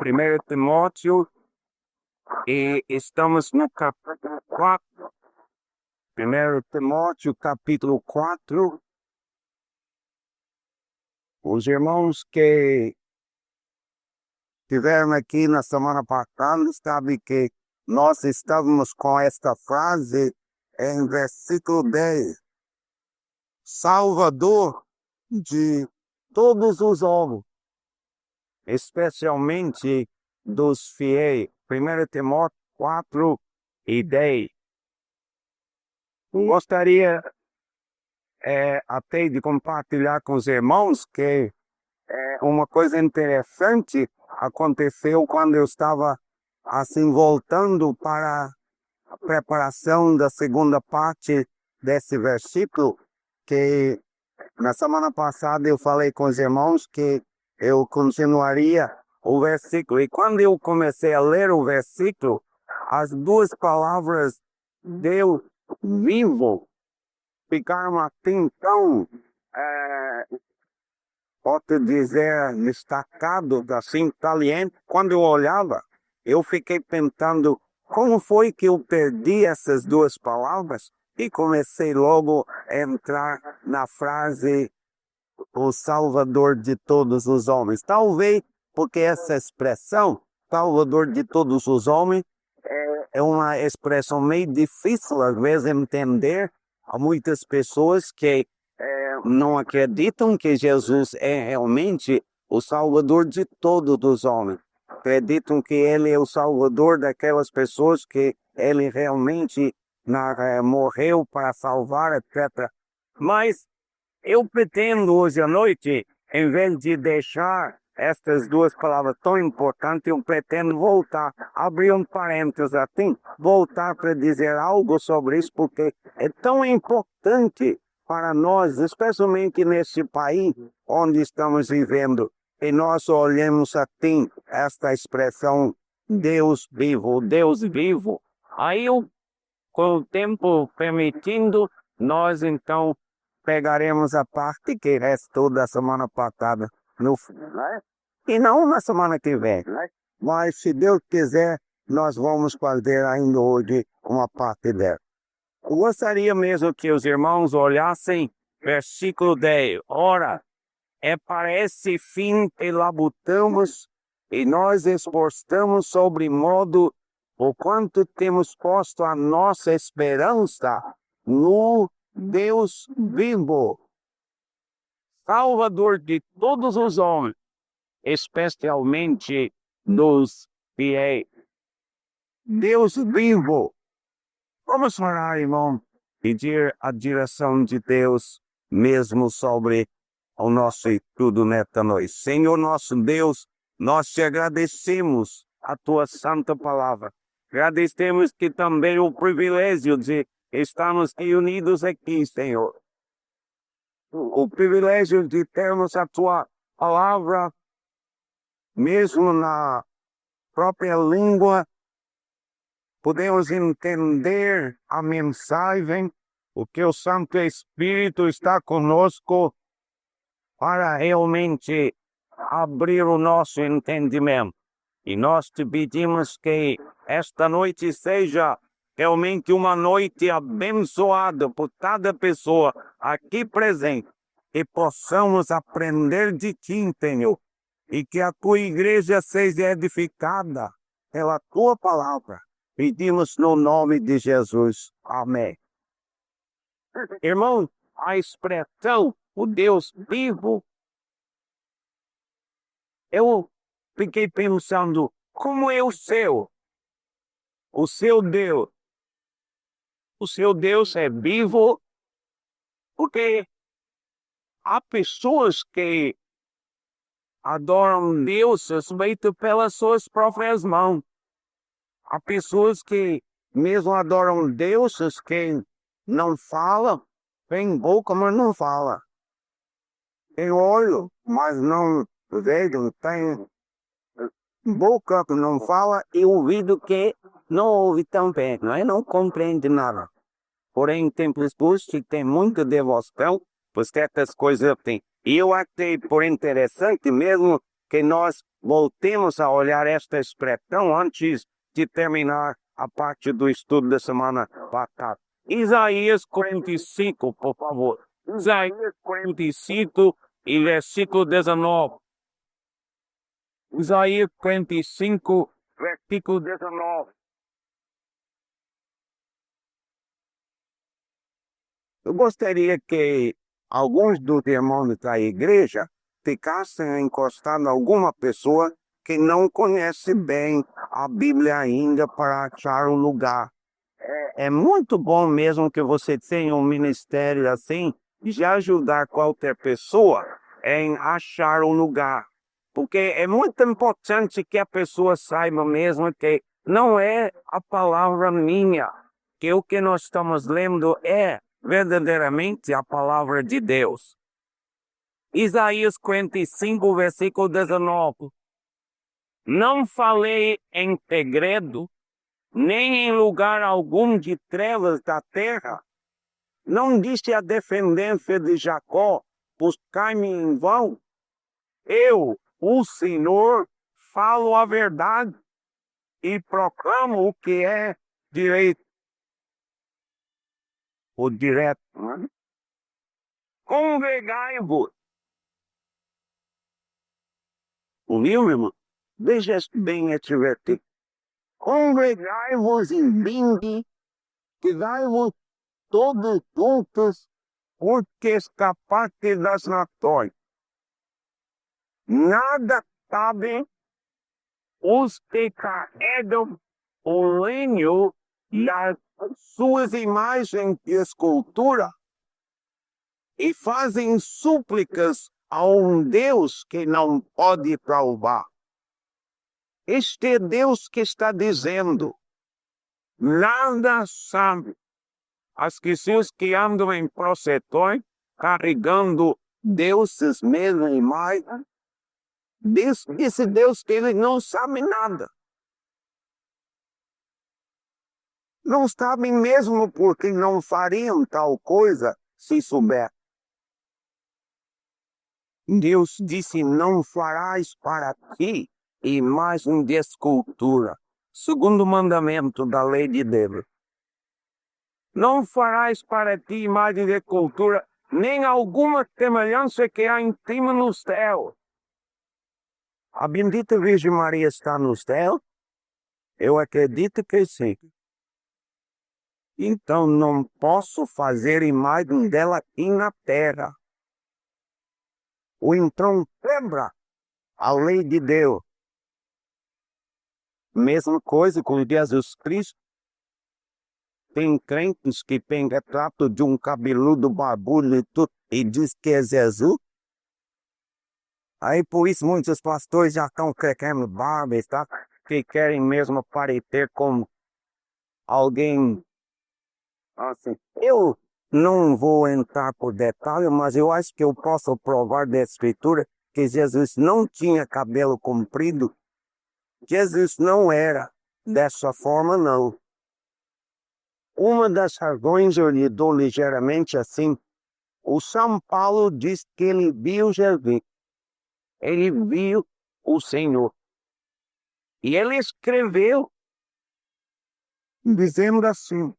1 Timóteo e estamos no capítulo 4. 1 Timóteo, capítulo 4. Os irmãos que estiveram aqui na semana passada sabem que nós estávamos com esta frase em versículo 10. Salvador de todos os homens, especialmente dos fiéis. 1 Timóteo 4 e 10. Gostaria até de compartilhar com os irmãos que uma coisa interessante aconteceu quando eu estava assim voltando para a preparação da segunda parte desse versículo, que na semana passada eu falei com os irmãos que eu continuaria o versículo. E quando eu comecei a ler o versículo, as duas palavras Deus vivo ficaram assim tão, posso dizer, destacado, assim, saliente. Quando eu olhava, eu fiquei pensando como foi que eu perdi essas duas palavras e comecei logo a entrar na frase o Salvador de todos os homens. Talvez porque essa expressão, Salvador de todos os homens, é uma expressão meio difícil às vezes entender. Há muitas pessoas que não acreditam que Jesus é realmente o Salvador de todos os homens. Acreditam que Ele é o Salvador daquelas pessoas que Ele realmente morreu para salvar, etc. Mas eu pretendo hoje à noite, em vez de deixar estas duas palavras tão importantes, eu pretendo voltar, abrir um parênteses assim, voltar para dizer algo sobre isso, porque é tão importante para nós, especialmente nesse país onde estamos vivendo, e nós olhamos assim, esta expressão, Deus vivo, Deus vivo. Aí, com o tempo permitindo, nós então pegaremos a parte que restou da semana passada no final, e não na semana que vem. Mas se Deus quiser, nós vamos fazer ainda hoje uma parte dela. Eu gostaria mesmo que os irmãos olhassem versículo 10. Ora, é para esse fim que labutamos e nós esforçamos sobre modo o quanto temos posto a nossa esperança no Deus vivo, Salvador de todos os homens, especialmente dos fiéis. Deus vivo. Vamos orar, irmão, pedir a direção de Deus mesmo sobre o nosso estudo nesta noite. Senhor nosso Deus, nós te agradecemos a tua santa palavra. Agradecemos que também o privilégio de estarmos reunidos aqui, Senhor. O privilégio de termos a tua palavra, mesmo na própria língua, podemos entender a mensagem, porque o Santo Espírito está conosco para realmente abrir o nosso entendimento. E nós te pedimos que esta noite seja realmente uma noite abençoada por cada pessoa aqui presente, e possamos aprender de ti, Senhor, e que a tua igreja seja edificada pela tua palavra. Pedimos no nome de Jesus. Amém. Irmão, a expressão o Deus vivo, eu fiquei pensando, como é o seu Deus? O seu Deus é vivo, porque há pessoas que adoram Deus feito pelas suas próprias mãos. Há pessoas que mesmo adoram deuses que não falam, tem boca, mas não fala. Tem olho, mas não vê, tem boca que não fala e ouvido que não ouve também, não compreende nada. Porém, tem pessoas que têm muita devoção por certas coisas assim. E eu achei por interessante mesmo que nós voltemos a olhar esta expressão antes de terminar a parte do estudo da semana passada. Isaías 45, por favor. Isaías 45 e versículo 19. Isaías 45, versículo 19. Eu gostaria que alguns dos irmãos da igreja ficassem encostados a alguma pessoa que não conhece bem a Bíblia ainda para achar um lugar. É muito bom mesmo que você tenha um ministério assim de ajudar qualquer pessoa em achar um lugar. Porque é muito importante que a pessoa saiba mesmo que não é a palavra minha, que o que nós estamos lendo é verdadeiramente a palavra de Deus. Isaías 45, versículo 19. Não falei em segredo, nem em lugar algum de trevas da terra. Não disse a descendência de Jacó, buscai-me em vão. Eu, o Senhor, falo a verdade e proclamo o que é direito. O direto, né? Congregai-vos. Ouviu, irmão? Veja bem este versículo. Congregai-vos e vinde, que dai-vos todos juntos, porque escapaste das nações. Nada sabem os que carregam o lenho das suas imagens de escultura e fazem súplicas a um Deus que não pode provar. Este é Deus que está dizendo, nada sabe. As pessoas que andam em procissões, carregando deuses mesmo e mais, disse Deus que ele não sabe nada. Não sabem mesmo porque não fariam tal coisa se souber. Deus disse, não farás para ti imagem de escultura. Segundo mandamento da lei de Deus. Não farás para ti imagem de escultura, nem alguma semelhança que há em cima no céu. A bendita Virgem Maria está no céu? Eu acredito que sim. Então não posso fazer imagem dela aqui na terra. Ou então lembra a lei de Deus. Mesma coisa com Jesus Cristo. Tem crentes que têm retrato de um cabeludo barbudo e tudo, e diz que é Jesus. Aí por isso muitos pastores já estão crescendo barbas, tá? Que querem mesmo parecer como alguém assim. Eu não vou entrar por detalhe, mas eu acho que eu posso provar da Escritura que Jesus não tinha cabelo comprido. Jesus não era dessa forma, não. Uma das razões eu lhe dou ligeiramente assim. O São Paulo diz que ele viu Jesus. Ele viu o Senhor. E ele escreveu, dizendo assim.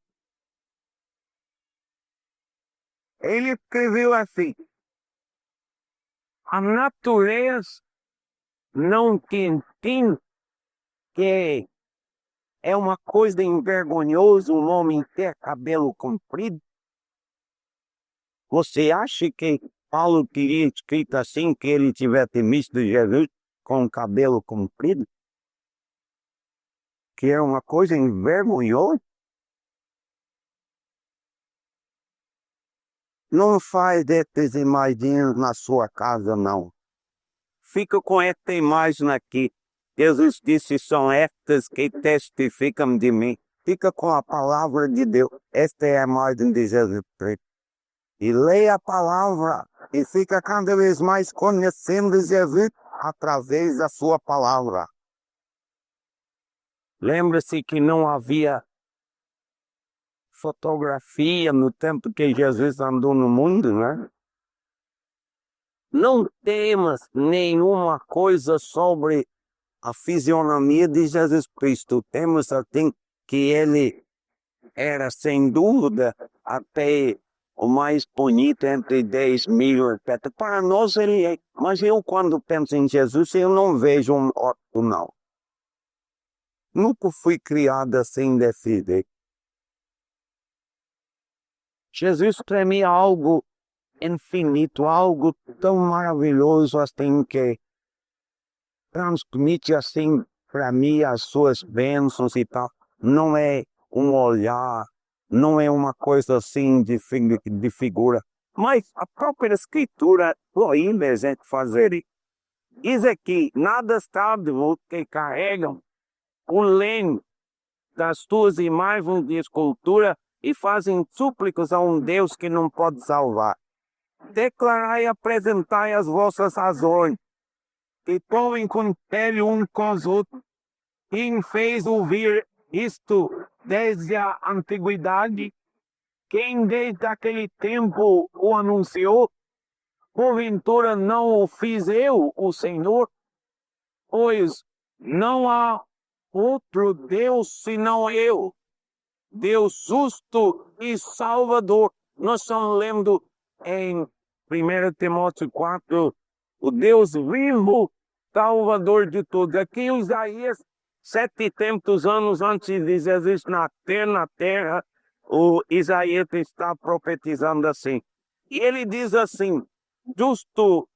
Ele escreveu assim. A natureza não te ensina que é uma coisa envergonhosa um homem ter cabelo comprido? Você acha que Paulo teria escrito assim, que ele tivesse visto Jesus com cabelo comprido? Que é uma coisa envergonhosa? Não faz dessas imagens na sua casa, não. Fica com esta imagem aqui. Jesus disse, são estas que testificam de mim. Fica com a palavra de Deus. Esta é a imagem de Jesus Cristo. E leia a palavra e fica cada vez mais conhecendo Jesus através da sua palavra. Lembra-se que não havia fotografia no tempo que Jesus andou no mundo, né? Não temos nenhuma coisa sobre a fisionomia de Jesus Cristo. Temos assim que ele era, sem dúvida, até o mais bonito entre 10.000, etc. Para nós ele é. Mas eu, quando penso em Jesus, eu não vejo um outro, não. Nunca fui criado assim desse jeito. Jesus para mim é algo infinito, algo tão maravilhoso assim que transmite assim para mim as suas bênçãos e tal. Não é um olhar, não é uma coisa assim de figura, mas a própria escritura proíbe a gente fazer. Diz aqui, nada sábio que carregam o lenho das tuas imagens de escultura e fazem súplicas a um Deus que não pode salvar. Declarai e apresentai as vossas razões, e tomem conselho um com os outros. Quem fez ouvir isto desde a antiguidade? Quem desde aquele tempo o anunciou? Porventura não o fiz eu, o Senhor? Pois não há outro Deus senão eu, Deus justo e salvador. Nós estamos lendo em 1 Timóteo 4, o Deus vivo, salvador de todos. Aqui Isaías, 700 anos antes de Jesus nascer na terra, o Isaías está profetizando assim. E ele diz assim, justo,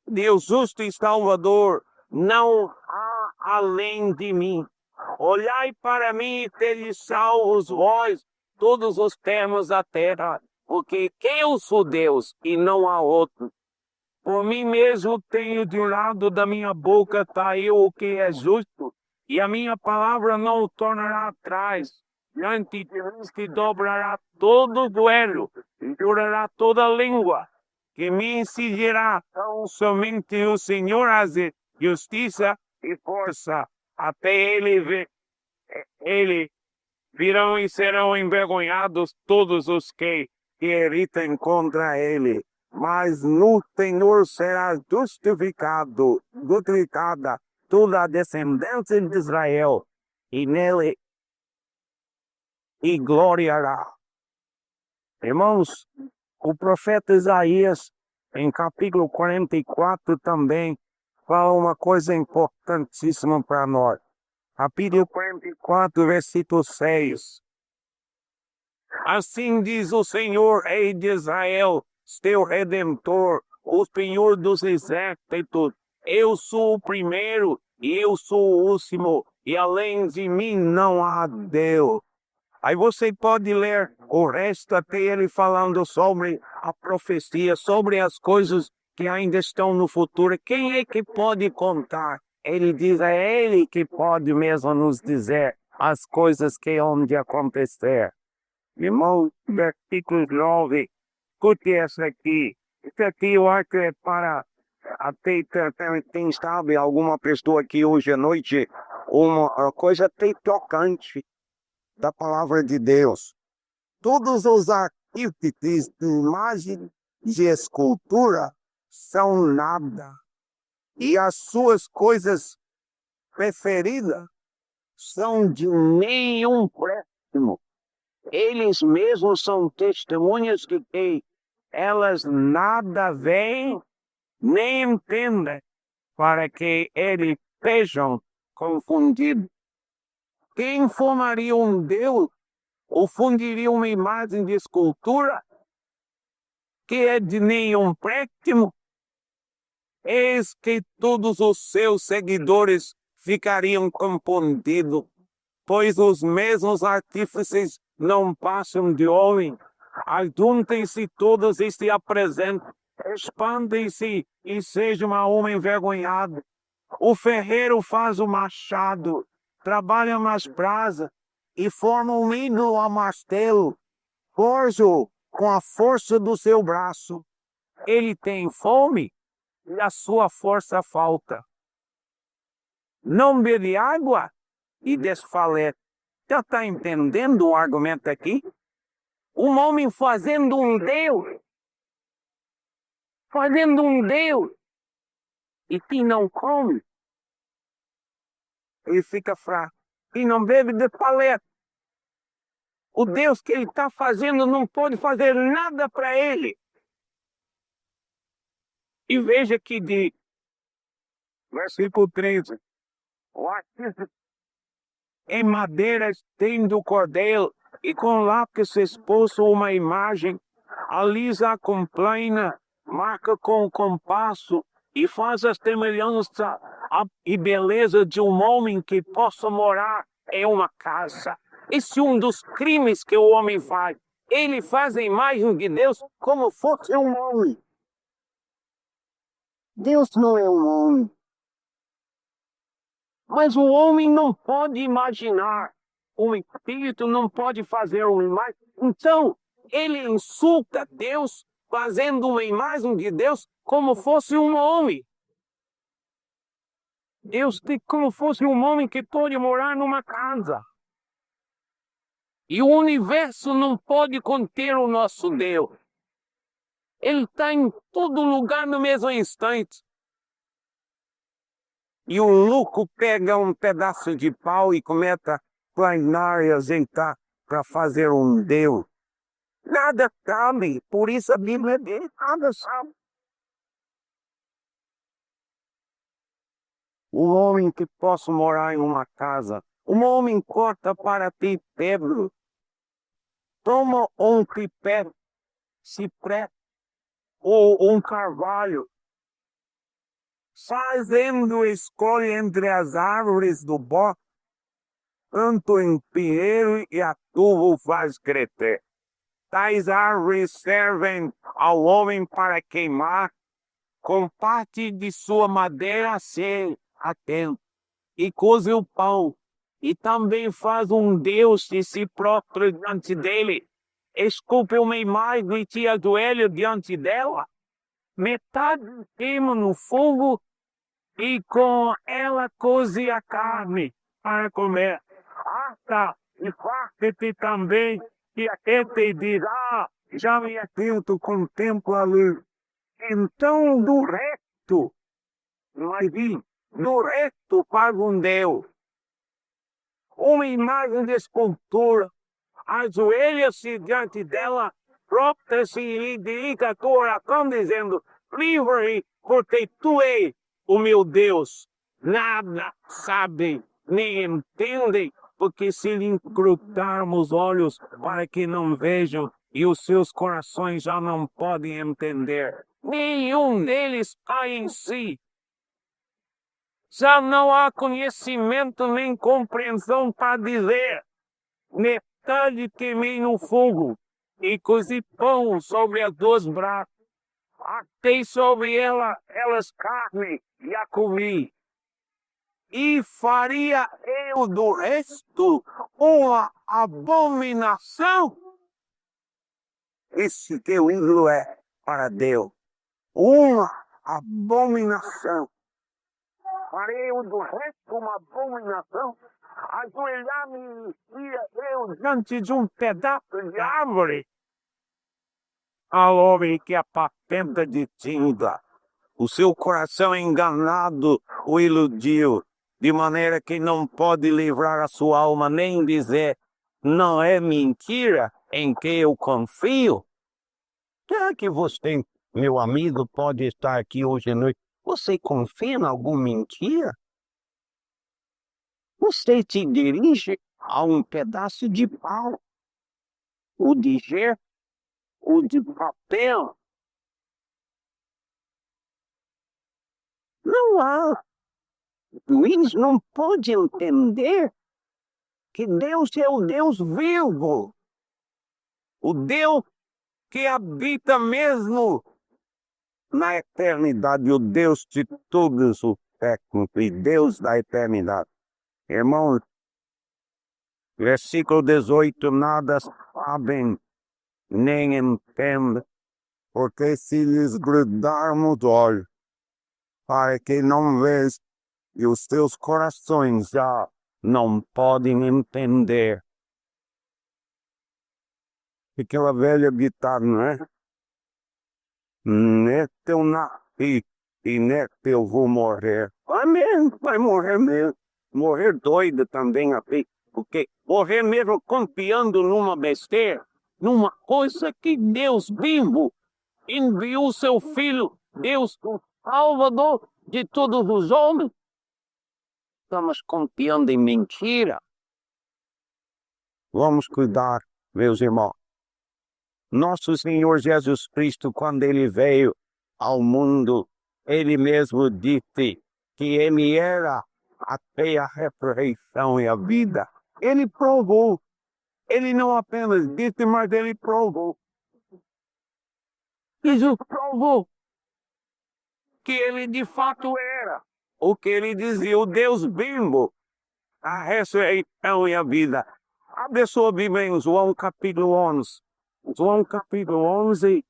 Deus justo e salvador, não há além de mim. Olhai para mim e tede salvos vós, todos os termos da terra, porque eu sou Deus e não há outro. Por mim mesmo tenho de lado da minha boca saiu o que é justo, e a minha palavra não o tornará atrás. Diante de mim se dobrará todo o joelho, e jurará toda língua, que me incidirá tão somente o Senhor haver justiça e força, até ele virão e serão envergonhados todos os que irritam contra ele. Mas no Senhor será justificada toda a descendência de Israel, e nele e gloriará. Irmãos, o profeta Isaías, em capítulo 44, também fala uma coisa importantíssima para nós. Capítulo 44, versículo 6. Assim diz o Senhor, Rei de Israel, teu Redentor, o Senhor dos exércitos. Eu sou o primeiro e eu sou o último, e além de mim não há Deus. Aí você pode ler o resto até ele falando sobre a profecia, sobre as coisas que ainda estão no futuro. Quem é que pode contar? Ele diz, é ele que pode mesmo nos dizer as coisas que hão de acontecer. Irmão, versículo 9, escute essa aqui. Isso aqui eu acho que é para até quem sabe, alguma pessoa aqui hoje à noite, uma coisa até tocante da palavra de Deus. Todos os artífices de imagem de escultura são nada, e as suas coisas preferidas são de nenhum préstimo. Eles mesmos são testemunhas de que elas nada veem nem entendem, para que eles sejam confundidos. Quem formaria um Deus ou fundiria uma imagem de escultura que é de nenhum préstimo? Eis que todos os seus seguidores ficariam confundidos, pois os mesmos artífices não passam de homem. Ajuntem-se todos e se apresentem, expandem-se e sejam a homem envergonhado. O ferreiro faz o machado, trabalha nas brasas e forma um ídolo a martelo, forja-o com a força do seu braço. Ele tem fome e a sua força falta. Não bebe água e desfalece. Já está entendendo o argumento aqui? Um homem fazendo um Deus, fazendo um Deus e que não come, ele fica fraco e não bebe de paleta. O Deus que ele está fazendo não pode fazer nada para ele. E veja que de versículo 13, em madeira tem do cordeiro e com lápis expulso uma imagem, alisa com plana, marca com o compasso e faz a semelhança e beleza de um homem que possa morar em uma casa. Esse é um dos crimes que o homem faz. Ele faz a imagem de Deus como fosse um homem. Deus não é um homem. Mas o homem não pode imaginar. O espírito não pode fazer uma imagem. Então, ele insulta Deus fazendo uma imagem de Deus como fosse um homem. Deus tem como fosse um homem que pode morar numa casa. E o universo não pode conter o nosso Deus. Ele está em todo lugar no mesmo instante. E o louco pega um pedaço de pau e começa a planar e ajeitar para fazer um Deus. Nada sabe, por isso a Bíblia diz, nada sabe. O homem que possa morar em uma casa, um homem corta para ti pedra, toma um pipé, cipré ou um carvalho, fazendo escolha entre as árvores do bosque, tanto em pinheiro e a tuvo faz crescer. Tais árvores servem ao homem para queimar, com parte de sua madeira se atento, e coze o pão, e também faz um Deus de si próprio diante dele. Esculpe uma imagem e te ajoelha diante dela. Metade queima no fogo, e com ela coze a carne para comer. Ata e farta-te também, e aquele dirá, já me atento, contempla a luz. Então do resto, vai vir, do resto faz um Deus. Uma imagem de escultura, ajoelha-se diante dela, prostra-se e lhe dedica a tua oração, dizendo, livra-me, porque tu és o meu Deus. Nada sabem, nem entendem, porque se lhe encurtarmos os olhos para que não vejam, e os seus corações já não podem entender. Nenhum deles cai em si. Já não há conhecimento nem compreensão para dizer. Metade queimei no fogo, e cozi pão sobre as duas brasas. Atei sobre elas carne e a comi. E faria eu do resto uma abominação? Esse teu ídolo é para Deus uma abominação. Farei eu do resto uma abominação? Ajoelhar-me eu diante de um pedaço de árvore? Ao homem que apatenta de tinta, o seu coração enganado o iludiu, de maneira que não pode livrar a sua alma nem dizer, não é mentira em que eu confio? Será que você, meu amigo, pode estar aqui hoje à noite? Você confia em alguma mentira? Você se dirige a um pedaço de pau, ou de gelo, ou de papel. Não há. Luiz não pode entender que Deus é o Deus vivo, o Deus que habita mesmo na eternidade, o Deus de todos os séculos e Deus da eternidade. Irmãos, versículo 18, nada sabem nem entendem, porque se lhes grudarmos olhos, para que não vejam, e os seus corações já não podem entender. Aquela velha guitarra, não é? Neste eu nasci e neste eu vou morrer. Amém, vai morrer mesmo. Morrer doido também, assim. Porque morrer mesmo confiando numa besteira, numa coisa que Deus vivo enviou seu Filho, Deus, o Salvador de todos os homens. Estamos confiando em mentira. Vamos cuidar, meus irmãos. Nosso Senhor Jesus Cristo, quando ele veio ao mundo, ele mesmo disse que ele era até a ressurreição e a vida. Ele provou. Ele não apenas disse, mas ele provou. Jesus provou que ele de fato era o que ele dizia, o Deus vivo, a ressurreição e a vida. Abre sua Bíblia em João capítulo 11. João capítulo 11.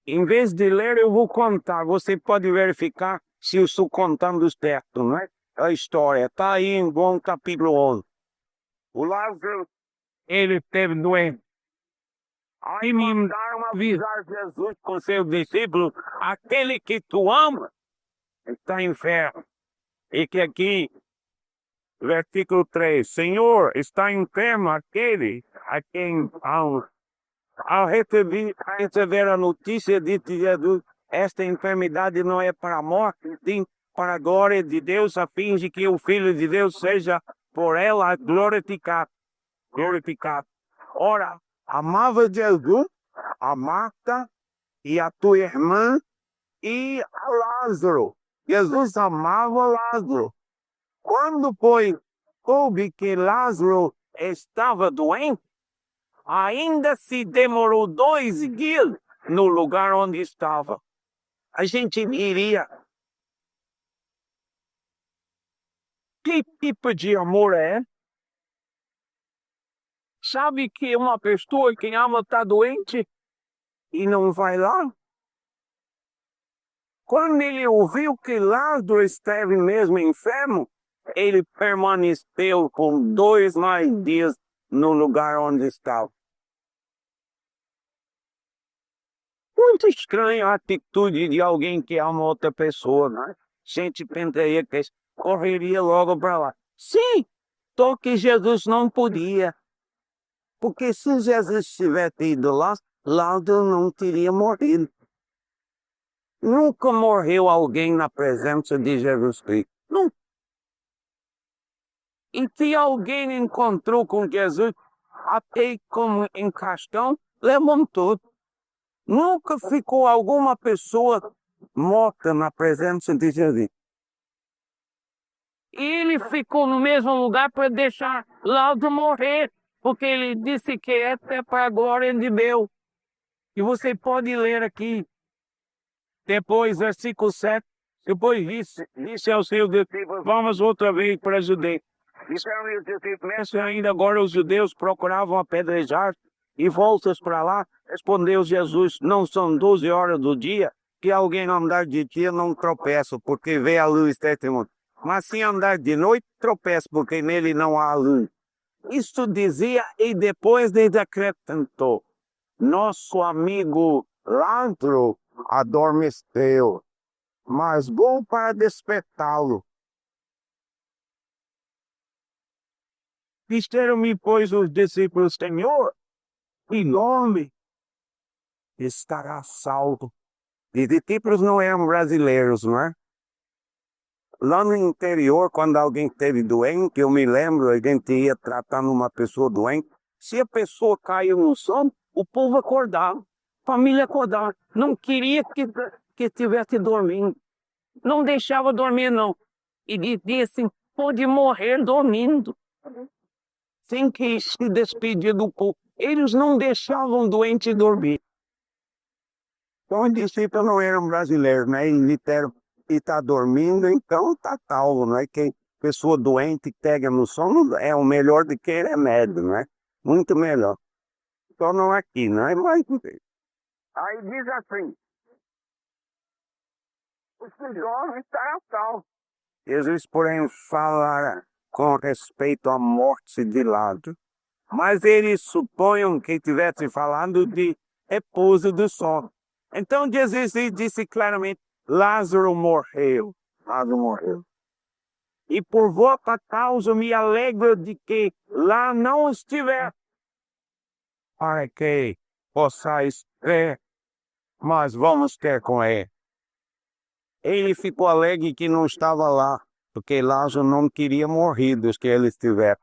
Em vez de ler, eu vou contar. Você pode verificar se eu estou contando os textos, não é? A história está aí em João capítulo 11. O Lázaro, ele esteve doente. Aí me mandaram avisar Jesus com seus discípulos, aquele que tu ama está enfermo. E que aqui, versículo 3, Senhor, está enfermo aquele a quem ama. Ao receber a notícia de Jesus, esta enfermidade não é para a morte, sim para a glória de Deus, a fim de que o Filho de Deus seja por ela glorificado. Ora, amava Jesus, a Marta e a tua irmã e a Lázaro. Jesus amava Lázaro. Quando, pois, soube que Lázaro estava doente, ainda se demorou 2 dias no lugar onde estava. A gente iria. Que tipo de amor é? Sabe que uma pessoa que ama está doente e não vai lá? Quando ele ouviu que Lázaro esteve mesmo enfermo, ele permaneceu por 2 mais dias no lugar onde estava. Muito estranha a atitude de alguém que ama outra pessoa, né? Gente pensaria que correria logo para lá. Sim, só que Jesus não podia. Porque se Jesus tivesse ido lá, Lázaro não teria morrido. Nunca morreu alguém na presença de Jesus Cristo. Nunca. E se alguém encontrou com Jesus, até como em caixão, levantou. Nunca ficou alguma pessoa morta na presença de Jesus. E ele ficou no mesmo lugar para deixar Lázaro morrer, porque ele disse que é até para a glória de Deus. E você pode ler aqui, depois, versículo 7, depois disse aos seus discípulos, vamos outra vez para a Judeia. Disseram os discípulos, ainda agora os judeus procuravam apedrejar e voltas para lá. Respondeu Jesus, não são 12 horas do dia que alguém andar de dia não tropeça, porque vê a luz deste mundo. Mas se andar de noite, tropeça, porque nele não há luz. Isto dizia e depois lhe acrescentou, nosso amigo Lázaro adormeceu, mas vou para despertá-lo. Disseram-me, pois, os discípulos, Senhor, que nome estará salvo? E discípulos não eram brasileiros, não é? Lá no interior, quando alguém esteve doente, eu me lembro, a gente ia tratando uma pessoa doente, se a pessoa caiu no sono, o povo acordava, a família acordava, não queria que estivesse dormindo, não deixava dormir não, e dizia assim, pode morrer dormindo, sem que se despedir do povo. Eles não deixavam o doente dormir. Então, os discípulos não eram brasileiros, né? Eles disseram que está dormindo, então está salvo, não é? Que pessoa doente que pega no sono é o melhor do que remédio, não é? Muito melhor. Só não aqui, não é? Mas aí diz assim, os que dormem estarão salvos. Jesus, porém, falara com respeito à morte de Lázaro, mas eles supunham que estivesse falando de repouso do sono. Então Jesus disse claramente, Lázaro morreu. Lázaro morreu. E por vossa causa me alegro de que lá não estiver, para que possais crer, mas vamos ter com ele. Ele ficou alegre que não estava lá, porque Lázaro não queria morrer dos que ele estivesse.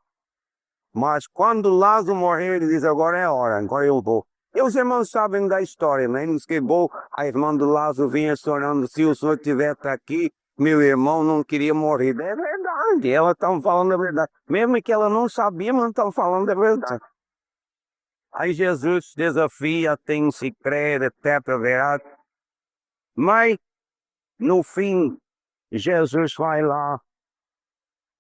Mas quando Lázaro morreu, ele diz, agora é a hora, agora eu vou. E os irmãos sabem da história, né? Nos quebrou, a irmã do Lázaro vinha chorando, se o senhor estivesse aqui, meu irmão não queria morrer. É verdade, ela estava falando a verdade. Mesmo que ela não sabia, mas estava falando a verdade. Aí Jesus desafia, tem se crer, etc. Verdade. Mas, no fim, Jesus vai lá,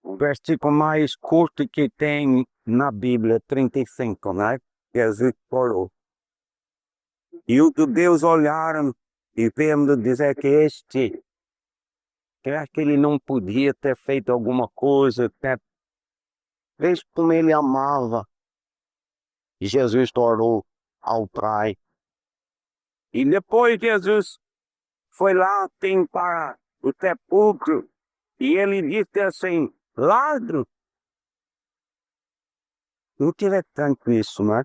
o versículo mais curto que tem na Bíblia, 35, né? Jesus orou. E os judeus olharam e vendo dizer que que ele não podia ter feito alguma coisa, vez como ele amava. E Jesus orou ao Pai. E depois Jesus foi lá, tem para o sepulcro, e ele disse assim, Lázaro, não tive tanto isso, né?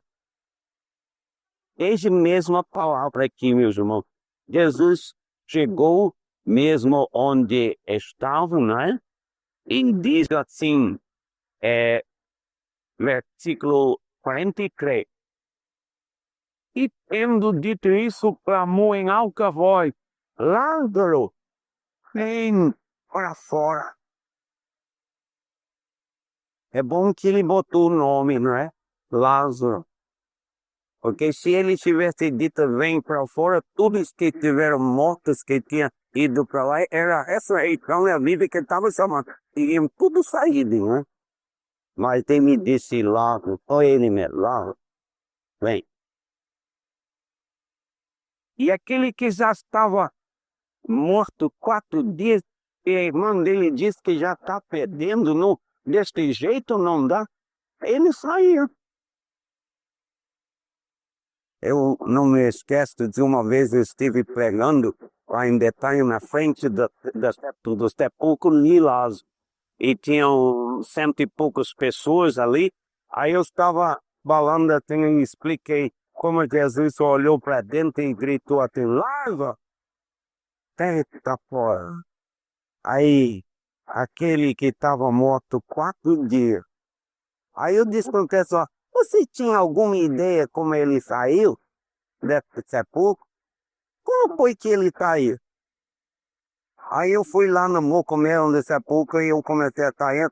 Desde mesmo a palavra aqui, meus irmãos. Jesus chegou mesmo onde estavam, né? E diz assim, versículo 43. E tendo dito isso, clamou em alta voz, Lázaro, vem para fora. É bom que ele botou o nome, não é? Lázaro. Porque se ele tivesse dito vem para fora, todos que tiveram mortos, que tinham ido para lá, era essa ressurreição da vida que estava chamando. Iriam tudo saído, né? Mas ele me disse Lázaro, foi ele mesmo, Lázaro, vem. E aquele que já estava morto 4 dias, e a irmã dele disse que já está perdendo, não, deste jeito não dá, ele saiu. Eu não me esqueço de uma vez eu estive pregando lá em detalhe na frente do sepulcro de Lázaro. E tinham 100 e poucas pessoas ali. Aí eu estava falando assim e expliquei como Jesus olhou para dentro e gritou assim, Lázaro, eita fora. Aí aquele que estava morto 4 dias. Aí eu disse para o pessoal, você tinha alguma ideia como ele saiu desse sepulcro? Como foi que ele saiu? Aí eu fui lá no mocomelo desse sepulcro e eu comecei a sair.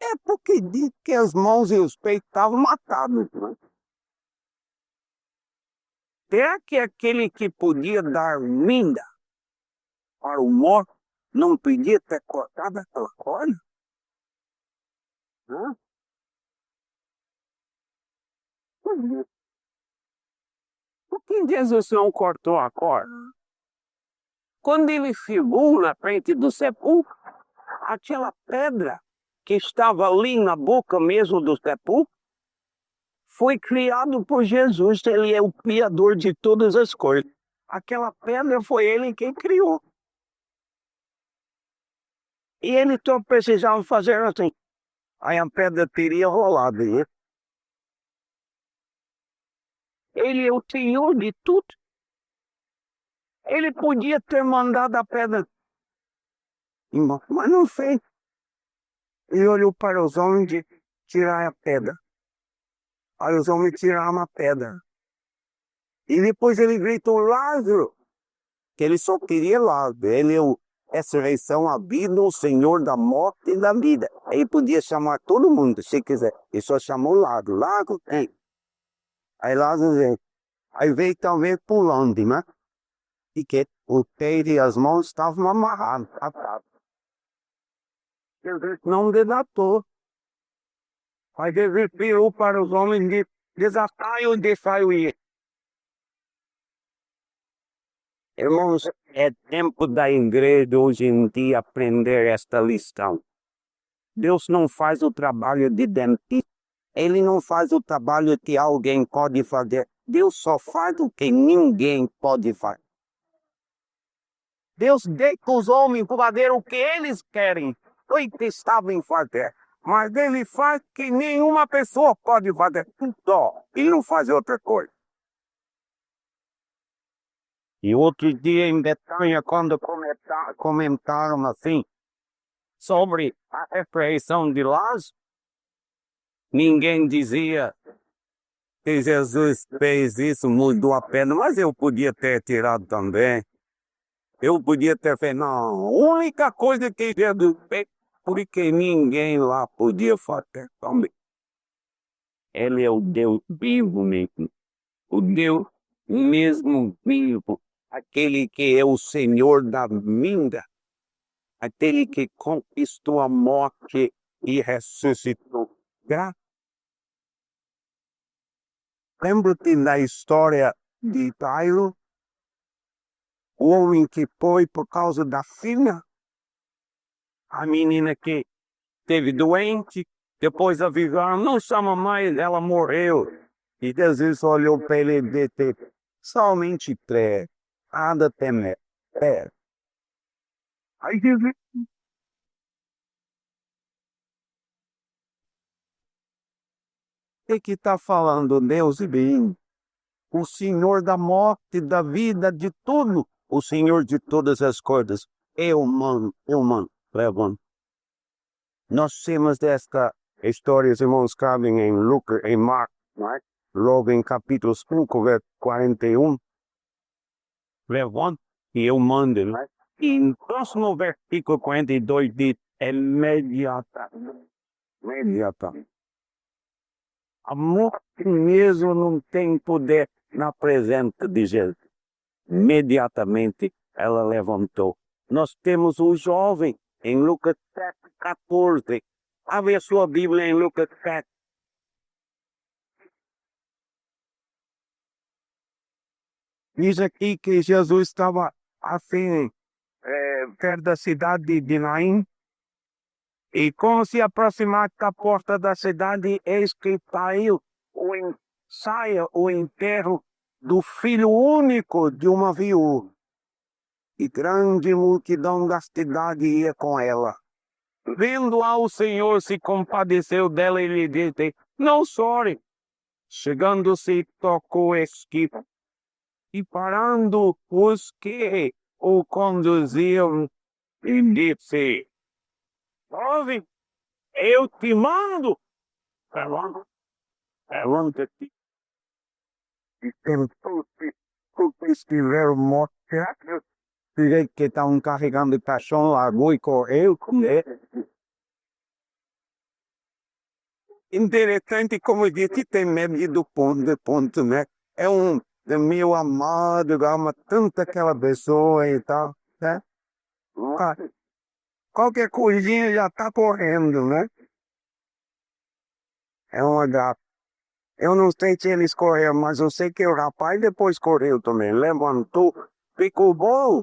É porque diz que as mãos e os peitos estavam matados. Né? Será que aquele que podia dar vida para o morto não podia ter cortado aquela corda? Hã? Por que Jesus não cortou a corda? Quando ele chegou na frente do sepulcro, aquela pedra que estava ali na boca mesmo do sepulcro, foi criado por Jesus, ele é o criador de todas as coisas. Aquela pedra foi ele quem criou. E ele só precisava fazer assim. Aí a pedra teria rolado. Né? Ele é o Senhor de tudo. Ele podia ter mandado a pedra embora, mas não fez. Ele olhou para os homens e tirar a pedra. Aí os homens tiraram a pedra. E depois ele gritou, Lázaro, que ele só queria Lázaro. Ele é a ressurreição, a vida, o Senhor da morte e da vida. Ele podia chamar todo mundo, se quiser. Ele só chamou Lázaro. Lázaro tem. Aí Lázaro veio. Aí veio talvez pulando, né? E que o peito e as mãos estavam amarrados, atados. Jesus não desatou. Aí Jesus virou para os homens e disse, desatai ou deixai-o ir. Irmãos, é tempo da igreja hoje em dia aprender esta lição. Deus não faz o trabalho de dentista. Ele não faz o trabalho que alguém pode fazer Deus só faz o que ninguém pode fazer. Deus deixa os homens fazer o que eles querem. Foi que estavam fazer. Mas ele faz o que nenhuma pessoa pode fazer. Só. E não faz outra coisa. E outro dia em Betânia, quando comentaram assim sobre a ressurreição de Lázaro, ninguém dizia que Jesus fez isso, mudou a pena, mas eu podia ter tirado também. Eu podia ter feito, não, a única coisa que Jesus fez, porque ninguém lá podia fazer também. Ele é o Deus vivo mesmo, o Deus mesmo vivo, aquele que é o Senhor da vinda, aquele que conquistou a morte e ressuscitou. Lembra-te da história de Jairo, o homem que foi por causa da filha, a menina que teve doente, depois avisaram, não chama mais, ela morreu. E Jesus olhou para ele e disse, somente crê, nada temer. Aí Jesus, o que está falando Deus bem? O Senhor da morte, da vida, de tudo, o Senhor de todas as coisas. Eu mando, levanto. Nós temos esta história, os irmãos cabem em Lucas, em Marcos, logo em capítulo 5, verso 41. Levante e eu mando. E no próximo versículo 42 diz, imediatamente. A morte mesmo não tem poder na presença de Jesus. Imediatamente ela levantou. Nós temos um jovem em Lucas 7:14. Abre a sua Bíblia em Lucas 7. Diz aqui que Jesus estava assim, perto da cidade de Naim. E quando se aproximar da porta da cidade, eis que saiu o enterro do filho único de uma viúva. E grande multidão da cidade ia com ela. Vendo o Senhor se compadeceu dela e lhe disse, não chore. Chegando-se, tocou o esquife. E parando os que o conduziam, e disse, jovem, eu te mando. Levanta-te. E tentou-se, porque estiveram mortos. Direi que estavam carregando o caixão, largou e correu. Interessante como disse, tem medo do ponto, né? É meu amado, ama tanto aquela pessoa e tal, né? Qualquer coisinha já tá correndo, né? É uma graça. Eu não sei se eles correram, mas eu sei que o rapaz depois correu também. Levantou, ficou bom,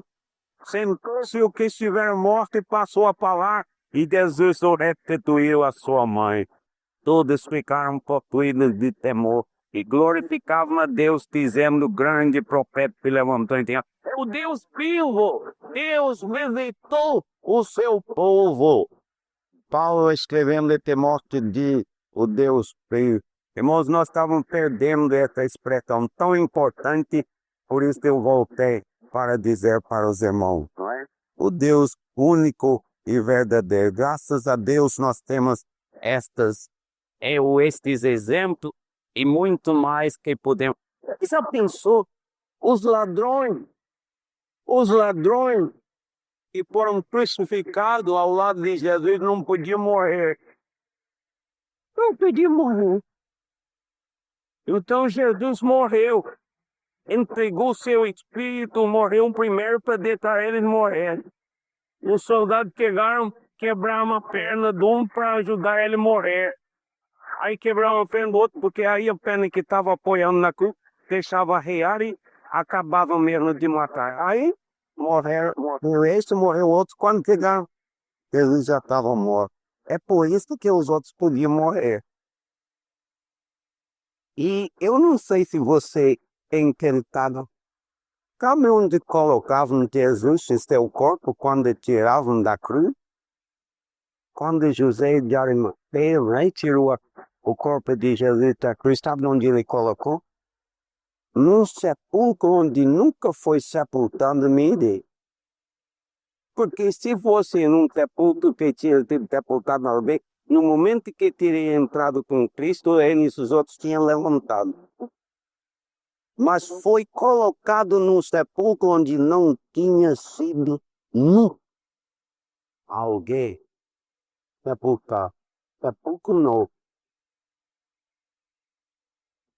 sentou-se o que estiver morto e passou a falar. E Jesus restituiu a sua mãe. Todos ficaram possuídos de temor e glorificavam a Deus, dizendo: grande profeta se levantou em terra. O Deus vivo, Deus visitou o seu povo. Paulo escrevendo de morte de o Deus vivo. Irmãos, nós estávamos perdendo essa expressão tão importante, por isso eu voltei para dizer para os irmãos, não é? O Deus único e verdadeiro. Graças a Deus nós temos estes exemplos e muito mais que podemos. Você já pensou? Os ladrões que foram crucificados ao lado de Jesus não podiam morrer. Não podiam morrer. Então Jesus morreu, entregou seu espírito, morreu primeiro para deixar eles morrer. Os soldados chegaram, quebraram a perna de um para ajudar ele a morrer. Aí quebraram a perna do outro, porque aí a perna que estava apoiando na cruz deixava arrear e acabava mesmo de matar. Aí morreu esse, morreu outro. Quando chegaram, Jesus já estava morto. É por isso que os outros podiam morrer. E eu não sei se você é encantado. Sabe onde colocavam Jesus em seu corpo quando tiravam da cruz? Quando José de Arimateia, né, tirou o corpo de Jesus da cruz, sabe onde ele colocou? Num sepulcro onde nunca foi sepultado ninguém. Porque se fosse num sepulcro que tinha sido sepultado alguém, no momento que teria entrado com Cristo, eles os outros tinham levantado. Mas foi colocado num sepulcro onde não tinha sido nunca alguém sepultado. Sepulcro novo.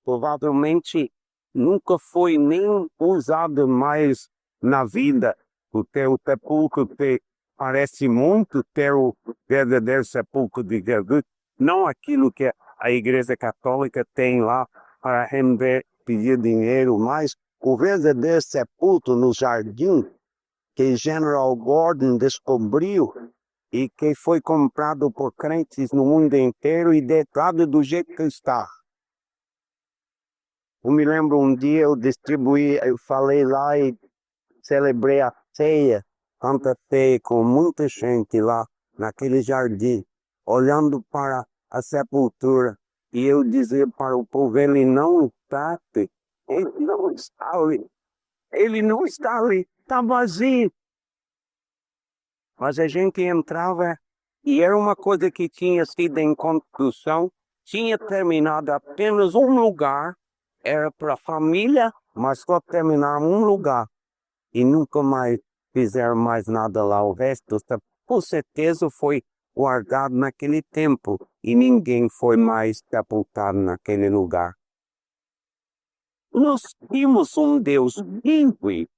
Provavelmente nunca foi nem usado mais na vida. O teu sepulcro que parece muito ter o verdadeiro sepulcro de Jesus, não aquilo que a Igreja Católica tem lá para render, pedir dinheiro, mas o verdadeiro sepulcro no jardim que General Gordon descobriu e que foi comprado por crentes no mundo inteiro e deitado do jeito que está. Eu me lembro um dia eu falei lá e celebrei a ceia, Santa Ceia, com muita gente lá naquele jardim, olhando para a sepultura. E eu dizia para o povo, ele não está, ele não está ali, ele não está ali, está vazio. Mas a gente entrava e era uma coisa que tinha sido em construção, tinha terminado apenas um lugar, era para a família, mas só terminaram um lugar e nunca mais fizeram mais nada lá. O resto, com certeza, foi guardado naquele tempo e ninguém foi mais sepultado naquele lugar. Nós temos um Deus ímpio,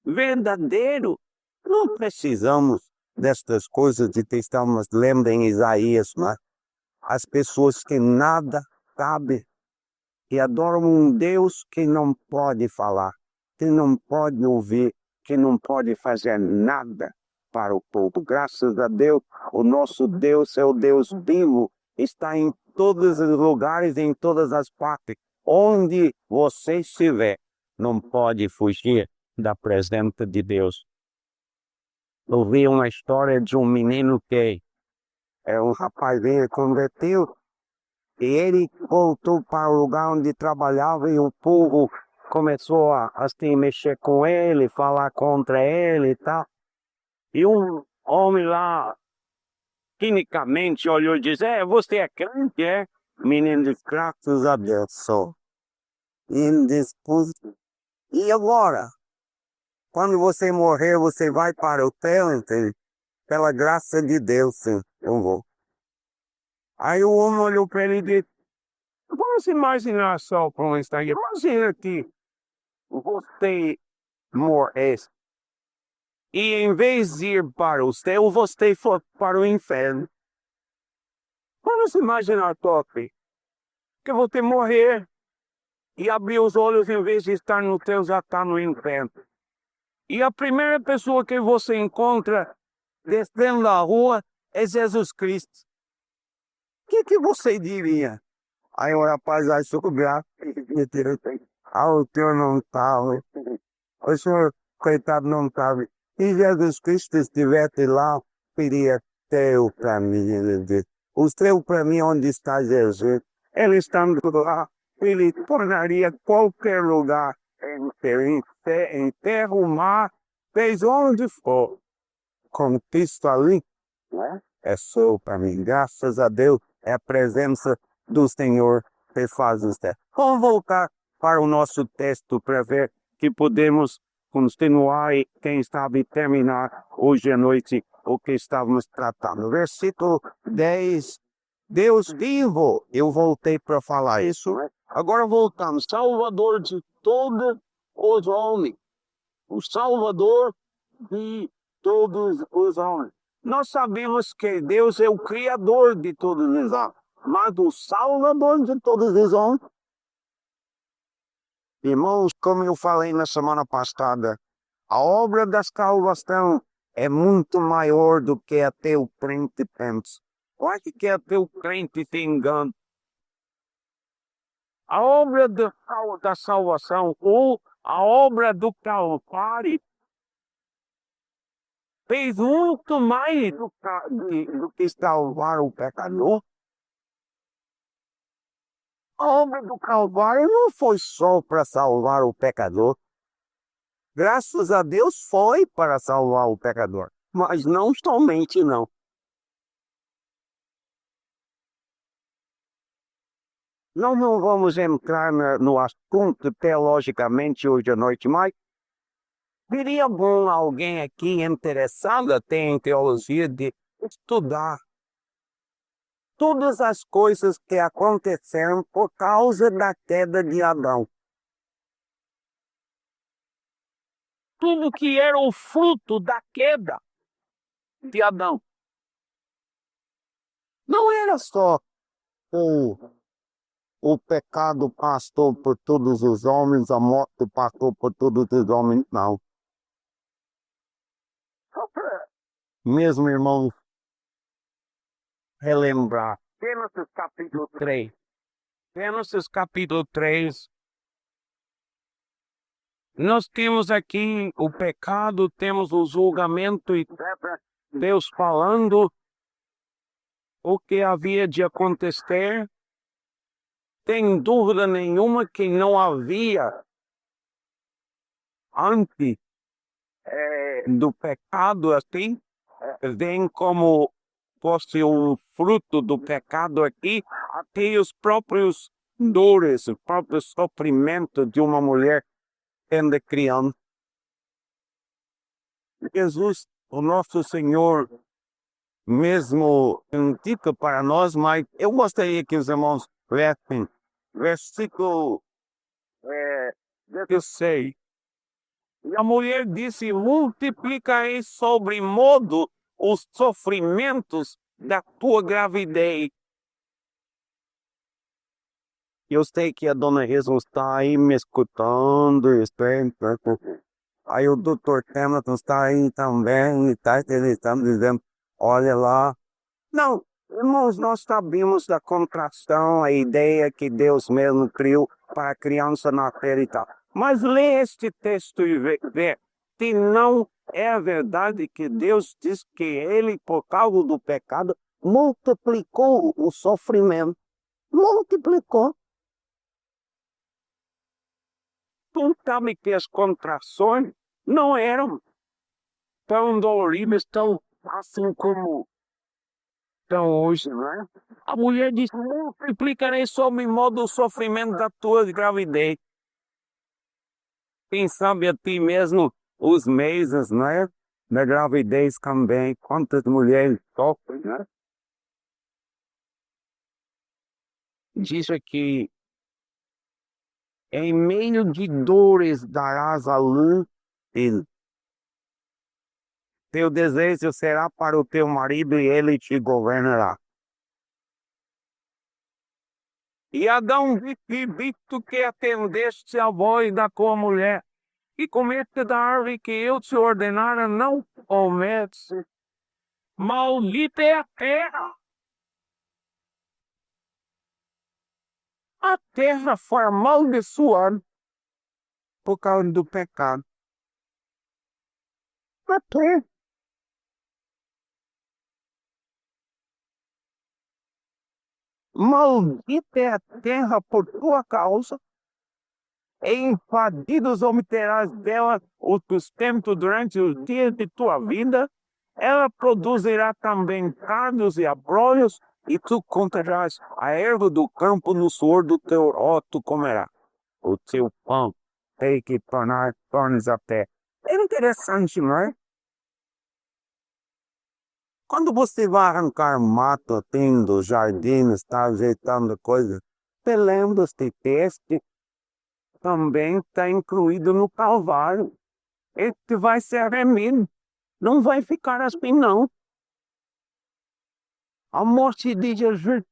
verdadeiro. Não precisamos destas coisas de que estamos lendo em Isaías, mas as pessoas que nada sabem e adoram um Deus que não pode falar, que não pode ouvir, que não pode fazer nada para o povo. Graças a Deus, o nosso Deus é o Deus vivo, está em todos os lugares, em todas as partes. Onde você estiver, não pode fugir da presença de Deus. Eu vi uma história de um menino que é um rapazinho converteu e ele voltou para o lugar onde trabalhava e o povo começou a assim, mexer com ele, falar contra ele e tal. E um homem lá, quimicamente, olhou e disse, você é crente, é? O menino disse, graças a Deus, sou. E ele disse, e agora? Quando você morrer, você vai para o céu, entende? Pela graça de Deus, sim, eu vou. Aí o homem olhou para ele e disse, vamos imaginar só para um instante, imagina que você morrer e em vez de ir para o céu, você for para o inferno. Vamos imaginar, top, que você morrer e abrir os olhos em vez de estar no céu, já está no inferno. E a primeira pessoa que você encontra descendo da rua é Jesus Cristo. O que você diria? Aí o rapaz achou graça. O senhor não sabe. O senhor, coitado, não sabe. Se Jesus Cristo estivesse lá, pedia teu para mim. Ele disse, o teu para mim, onde está Jesus? Ele estando lá, ele tornaria qualquer lugar em terra, o mar, fez onde for. Com Cristo ali, é só para mim. Graças a Deus, é a presença do Senhor que faz os testes. Vamos voltar para o nosso texto para ver que podemos continuar e, quem sabe, terminar hoje à noite o que estávamos tratando. Versículo 10. Deus vivo, eu voltei para falar isso. Agora voltamos. Salvador de todos os homens. O Salvador de todos os homens. Nós sabemos que Deus é o Criador de todos os homens, mas o Salvador de todos os homens. Irmãos, como eu falei na semana passada, a obra da salvação é muito maior do que até o crente pensa. Pode que até o crente te engane. A obra da salvação ou a obra do Calvário fez muito mais do que salvar o pecador. A obra do Calvário não foi só para salvar o pecador. Graças a Deus foi para salvar o pecador, mas não somente não. Nós não vamos entrar no assunto teologicamente hoje à noite, mas seria bom alguém aqui interessado até em teologia de estudar todas as coisas que aconteceram por causa da queda de Adão. Tudo que era o fruto da queda de Adão. Não era só o pecado passou por todos os homens, a morte passou por todos os homens, não. Mesmo, irmãos, relembrar. Gênesis capítulo 3. Gênesis capítulo 3. Nós temos aqui o pecado, temos o julgamento e Deus falando o que havia de acontecer. Tem dúvida nenhuma que não havia antes do pecado assim, vem como fosse um fruto do pecado aqui, até os próprios dores, o próprio sofrimento de uma mulher tendo criança. Jesus, o nosso Senhor, mesmo indica para nós, mas eu gostaria que os irmãos lessem versículo 16. E a mulher disse: multiplicai sobre modo os sofrimentos da tua gravidez. Eu sei que a dona Jesus está aí me escutando, aí o doutor Hamilton está aí também, ele está dizendo, olha lá. Não, irmãos, nós sabemos da contração, a ideia que Deus mesmo criou para a criança nascer e tal. Mas lê este texto e vê se não é verdade que Deus diz que ele, por causa do pecado, multiplicou o sofrimento. Multiplicou. Tu sabe que as contrações não eram tão doloridas, tão assim como estão hoje, não é? A mulher disse: multiplicarei sobre modo o sofrimento da tua gravidez. Quem sabe a ti mesmo os meses, não é? Da gravidez também. Quantas mulheres sofrem, né? Diz aqui: em meio de dores darás à luz filho. Teu desejo será para o teu marido e ele te governará. E Adão disse: visto que atendeste à voz da tua mulher, e comeste da árvore que eu te ordenara, não cometes, maldita é a terra. A terra foi amaldiçoada por causa do pecado. A terra. Maldita é a terra por tua causa. E invadidos obterás dela o sustento durante os dias de tua vida. Ela produzirá também cardos e abrolhos, e tu contarás a erva do campo no suor do teu rosto comerá. O teu pão tem que tornes a terra. É interessante, não é? Quando você vai arrancar mato, tendo jardim, está ajeitando coisas, você lembra este texto também está incluído no Calvário. Este vai ser remido. Não vai ficar assim, não. A morte de Jesus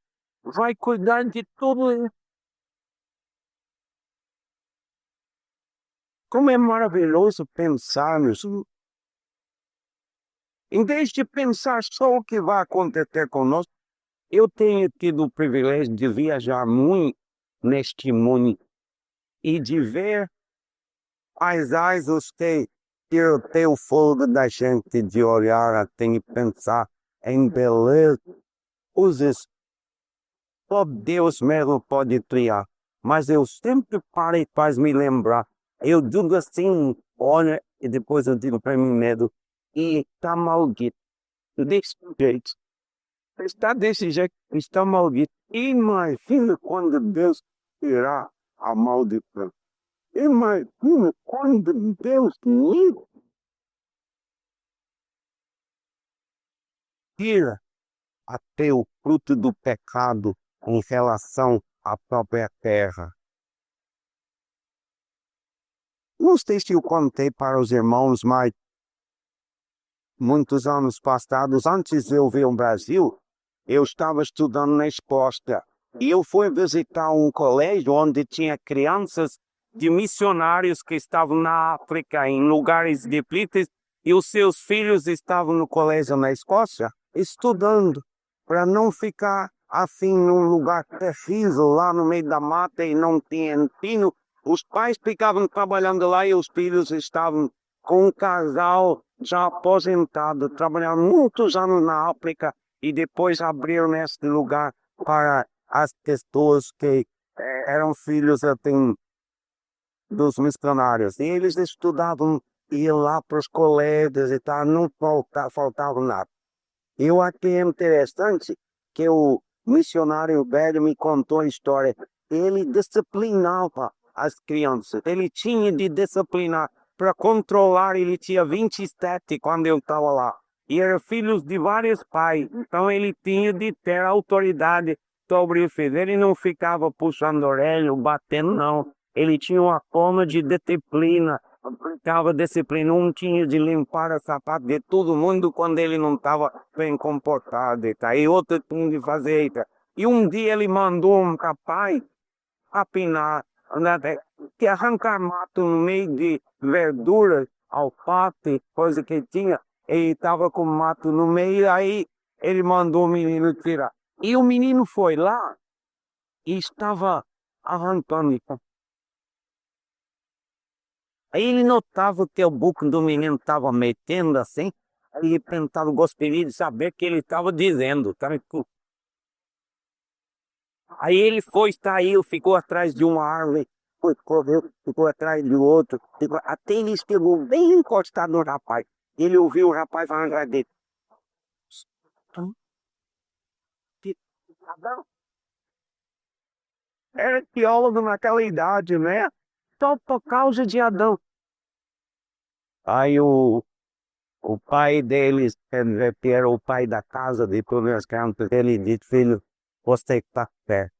vai cuidar de tudo isso. Como é maravilhoso pensar nisso. Em vez de pensar só o que vai acontecer conosco, eu tenho tido o privilégio de viajar muito neste mundo e de ver paisagens que tiram até o fogo da gente de olhar, tem que pensar em beleza, coisas só Deus mesmo pode criar. Mas eu sempre parei para me lembrar. Eu digo assim, olha, e depois eu digo para mim mesmo, e está maldito. Desse jeito. Está desse jeito, está maldito. Imagina quando Deus tirar a maldição. Imagina quando Deus tira até o fruto do pecado em relação à própria terra. Não sei se eu contei para os irmãos, mas muitos anos passados, antes de eu vir ao Brasil, eu estava estudando na Escócia. E eu fui visitar um colégio onde tinha crianças de missionários que estavam na África, em lugares difíceis, e os seus filhos estavam no colégio na Escócia, estudando, para não ficar assim num lugar terrível, lá no meio da mata e não tinha ensino. Os pais ficavam trabalhando lá e os filhos estavam com um casal já aposentado, trabalharam muitos anos na África e depois abriram este lugar para as pessoas que eram filhos assim, dos missionários. E eles estudavam, iam lá para os colégios e tal, não faltava nada. Eu achei interessante que o missionário velho me contou a história. Ele disciplinava as crianças, ele tinha de disciplinar para controlar. Ele tinha 27 quando eu estava lá. E eram filhos de vários pais, então ele tinha de ter autoridade sobre o filho. Ele não ficava puxando a orelha, batendo, não. Ele tinha uma forma de disciplina, aplicava disciplina. Um tinha de limpar o sapato de todo mundo quando ele não estava bem comportado. E outro tinha de fazer. E um dia ele mandou um rapaz apinar, que arrancar mato no meio de verduras, alface, coisa que tinha. Ele estava com mato no meio, aí ele mandou o menino tirar. E o menino foi lá e estava arrancando. Aí ele notava que o buco do menino estava metendo assim, aí ele tentava, gostaria de saber o que ele estava dizendo. Aí ele foi, saiu, ficou atrás de uma árvore, foi, correu, ficou atrás de outro, até ele chegou bem encostado no rapaz. Ele ouviu o rapaz falando atrás dele. Adão. Era teólogo naquela idade, né? Só por causa de Adão. Aí o pai deles, que era o pai da casa de todas as crianças, ele disse, filho, você está certo.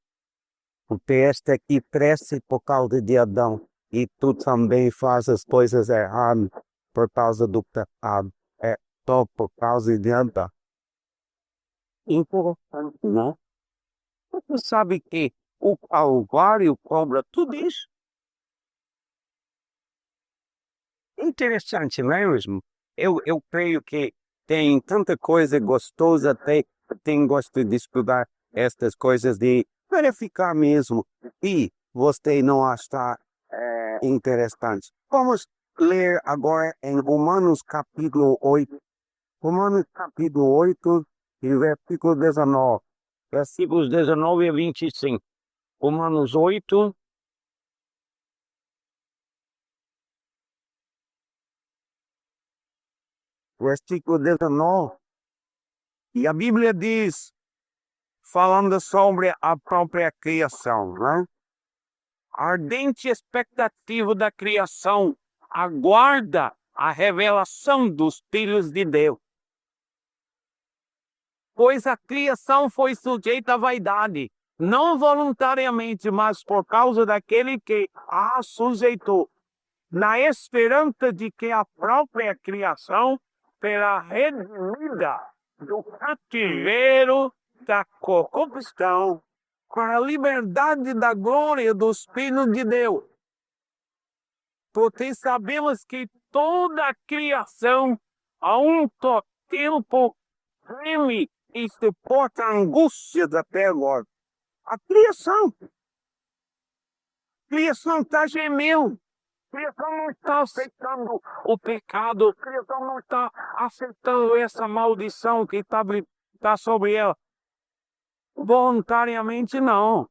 Porque este aqui cresce por causa de Adão. E tu também faz as coisas erradas por causa do pecado. É só por causa de Adão. Interessante, né? Você sabe que o Calvário cobra tudo isso? Interessante, não é mesmo? Eu creio que tem tanta coisa gostosa, tem gosto de estudar estas coisas, de verificar mesmo, e você não achar interessante. Vamos ler agora em Romanos capítulo 8. Romanos capítulo 8 e versículo 19. Versículos 19 a 25. Romanos 8, versículo 19. E a Bíblia diz, falando sobre a própria criação, né? A ardente expectativa da criação aguarda a revelação dos filhos de Deus. Pois a criação foi sujeita à vaidade, não voluntariamente, mas por causa daquele que a sujeitou, na esperança de que a própria criação será redimida do cativeiro da corrupção para a liberdade da glória dos filhos de Deus. Porque sabemos que toda a criação, a um tempo, geme e suporta angústias até agora. A criação. criação está gemendo. A criação não está aceitando o pecado. A criação não está aceitando essa maldição que está sobre ela. Voluntariamente, não.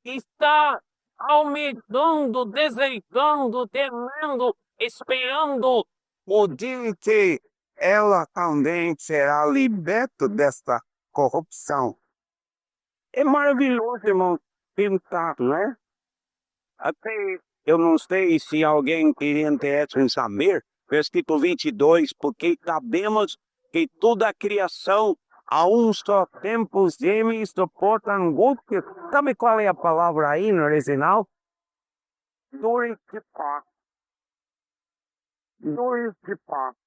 Está almejando, desejando, temendo, esperando o dia que ela também será liberta desta corrupção. É maravilhoso, irmão, pensar, né? Até eu não sei se alguém teria interesse em saber, versículo 22, porque sabemos que toda a criação a um só tempo geme e suporta angústia. Sabe qual é a palavra aí no original? Dores de parto. Dores de parto.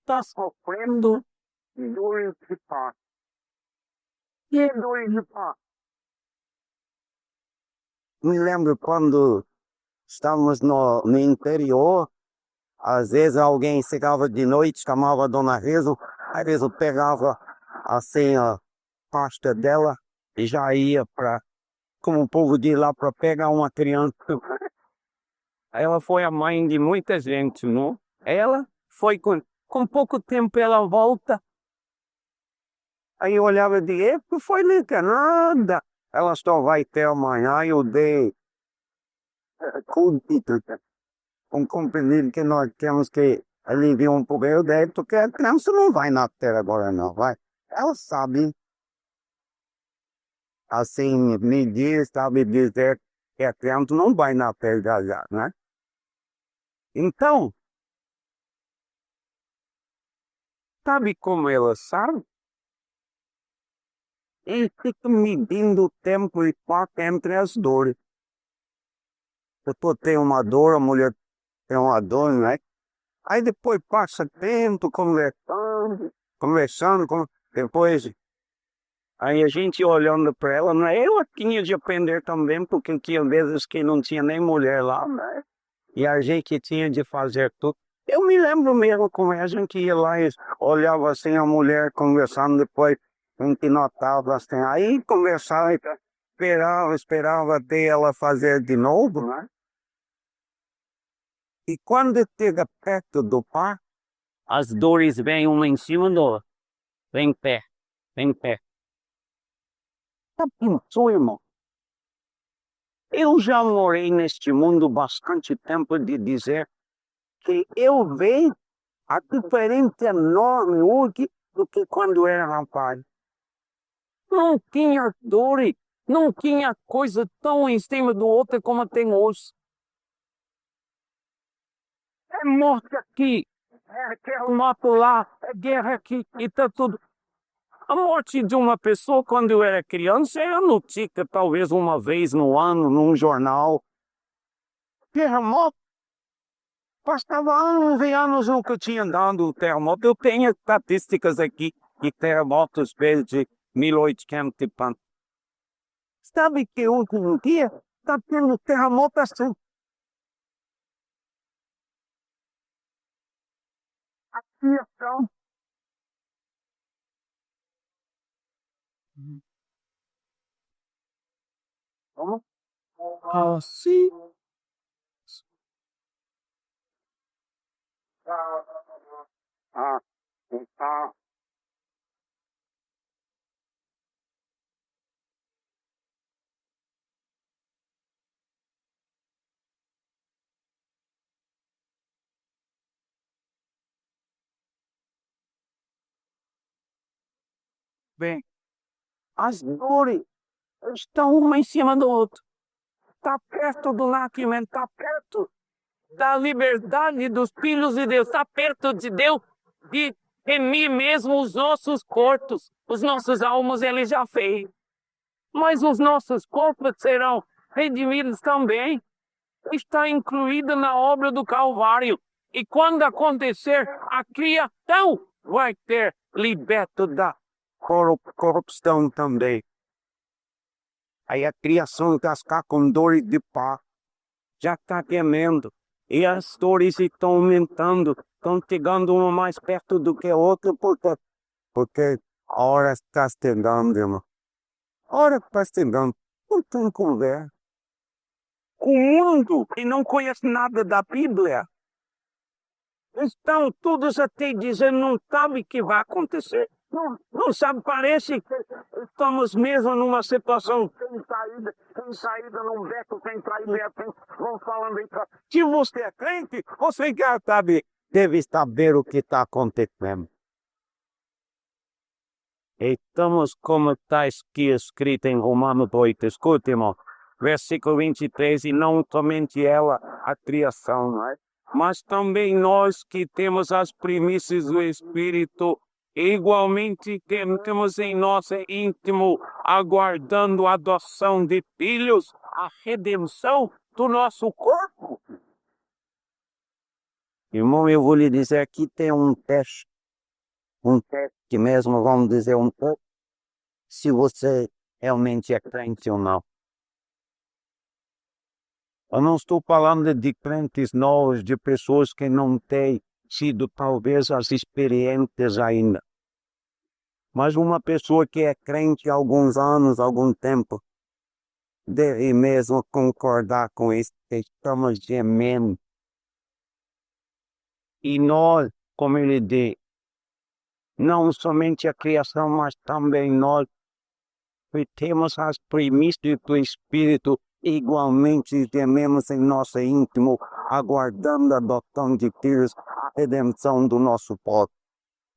Está sofrendo dores de parto. Que é dores de parto? Me lembro quando estávamos no interior, às vezes alguém chegava de noite, chamava a Dona Rezo, a Rezo pegava assim a pasta dela e já ia para, como o povo diz lá, para pegar uma criança. Ela foi a mãe de muita gente, não? Ela foi com pouco tempo ela volta. Aí eu olhava e dizia, não foi nada. Ela só vai ter amanhã, eu dei com compreender que nós temos que aliviar um pouco o débito, porque a criança não vai nascer agora não, vai. Ela sabe, assim, medir, sabe dizer que a criança não vai nascer já, né? Então, sabe como ela sabe? Ele fica medindo o tempo e parte entre as dores. Se tu tem uma dor, a mulher tem uma dor, né? Aí depois passa tempo conversando, depois aí a gente olhando para ela, né? Eu tinha de aprender também, porque tinha vezes que não tinha nem mulher lá, né? E a gente tinha de fazer tudo. Eu me lembro mesmo como a gente ia lá e olhava assim a mulher conversando, depois a gente notava assim, aí conversava, esperava até ela fazer de novo, né? E quando chega perto do par, as dores vêm uma em cima do outro. Vem pé, vem pé. Tá pensou, irmão? Eu já morei neste mundo bastante tempo de dizer que eu vejo a diferença enorme hoje do que quando era rapaz. Não tinha dores, não tinha coisa tão em cima do outro como tem hoje. É morte aqui, é terremoto lá, é guerra aqui e tá tudo. A morte de uma pessoa quando eu era criança era notícia talvez uma vez no ano, num jornal. Terremoto, passava anos e anos nunca tinha dado o terremoto. Eu tenho estatísticas aqui de terremotos desde 1800 e tanto. Sabe que hoje em dia está tendo terremoto assim. Aqui então. Como? Assim. Ah, tá. Bem, as dores estão uma em cima do outro. Está perto do nascimento, está perto da liberdade dos filhos de Deus, está perto de Deus, de remir mesmo os nossos corpos, os nossos almas ele já fez. Mas os nossos corpos serão redimidos também. Está incluído na obra do Calvário. E quando acontecer, a criação vai ter liberto da corrupção também. Aí a criação está com dores de parto, já está temendo. E as dores estão aumentando, estão chegando uma mais perto do que a outra, porque a hora está chegando, irmão. A hora está chegando. Não tem conversa com o mundo e não conhece nada da Bíblia. Então, todos até dizem não sabe o que vai acontecer. Não sabe, parece que estamos mesmo numa situação sem saída num beco, sem saída, vão falando aí. Se você é crente, você quer saber, deve saber o que está acontecendo. Estamos como está aqui escrito em Romanos 8, escute, irmão, versículo 23, e não somente ela, a criação, não é? Mas também nós que temos as primícias do Espírito, igualmente temos em nosso íntimo, aguardando a adoção de filhos, a redenção do nosso corpo. Irmão, eu vou lhe dizer, aqui tem um teste mesmo, vamos dizer, um teste, se você realmente é crente ou não. Eu não estou falando de crentes novos, de pessoas que não têm sido talvez as experientes ainda. Mas uma pessoa que é crente há alguns anos, algum tempo, deve mesmo concordar com isso, que estamos gemendo. E nós, como ele diz, não somente a criação, mas também nós, que temos as primícias do Espírito, igualmente gememos em nosso íntimo, aguardando a adoção de filhos, a redenção do nosso povo.